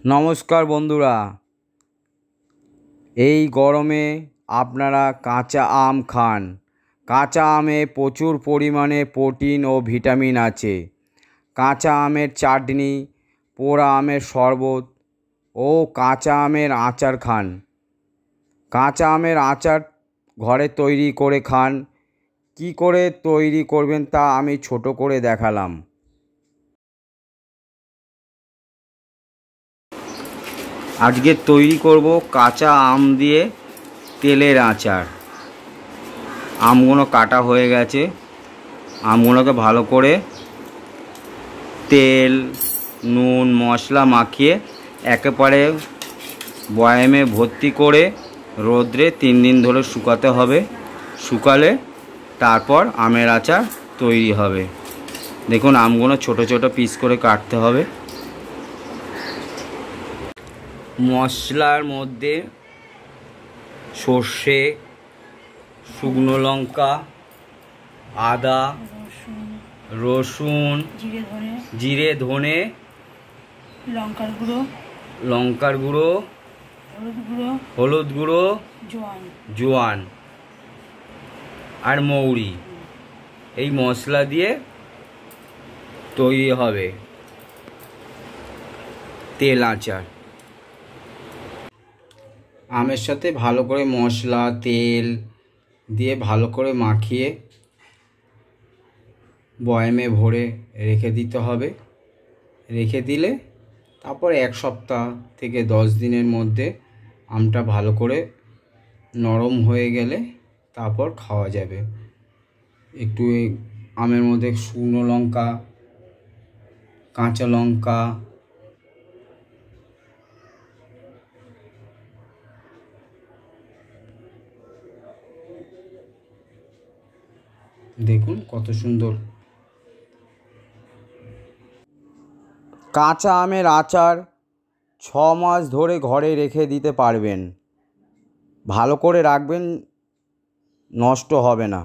নমস্কার বন্ধুরা, এই গরমে আপনারা কাঁচা আম খান। কাঁচা আমে প্রচুর পরিমাণে প্রোটিন ও ভিটামিন আছে। কাঁচা আমের চাটনি, পোড়া আমের শরবত ও কাঁচা আমের আচার খান। কাঁচা আমের আচার ঘরে তৈরি করে খান। কি করে তৈরি করবেন তা আমি ছোট করে দেখালাম। আজকে তৈরি করব কাঁচা আম দিয়ে তেলের আচার। আমগুলো কাটা হয়ে গেছে। আমগুলোকে ভালো করে তেল, নুন, মশলা মাখিয়ে একেবারে বয়ামে ভর্তি করে রোদ্রে 3 দিন ধরে শুকাতে হবে। শুকালে তারপর আমের আচার তৈরি হবে। দেখুন, আমগুলো ছোট ছোট পিস করে কাটতে হবে। মশলার মধ্যে সর্ষে, শুকনো লঙ্কা, আদা, রসুন, জিরে, ধনে, লঙ্কার গুঁড়ো, হলুদ গুঁড়ো, জোয়ান আর মৌরি, এই মশলা দিয়ে তৈরি হবে তেল আচার। আমের সাথে ভালো করে মশলা, তেল দিয়ে ভালো করে মাখিয়ে বয়ামে ভরে রেখে দিতে হবে। রেখে দিলে তারপর 1 সপ্তাহ থেকে 10 দিনের মধ্যে আমটা ভালো করে নরম হয়ে গেলে তারপর খাওয়া যাবে। একটু আমের মধ্যে শুকনো লঙ্কা, কাঁচা লঙ্কা, দেখুন কত সুন্দর। কাঁচা আমের আচার 6 মাস ধরে ঘরে রেখে দিতে পারবেন। ভালো করে রাখবেন, নষ্ট হবে না।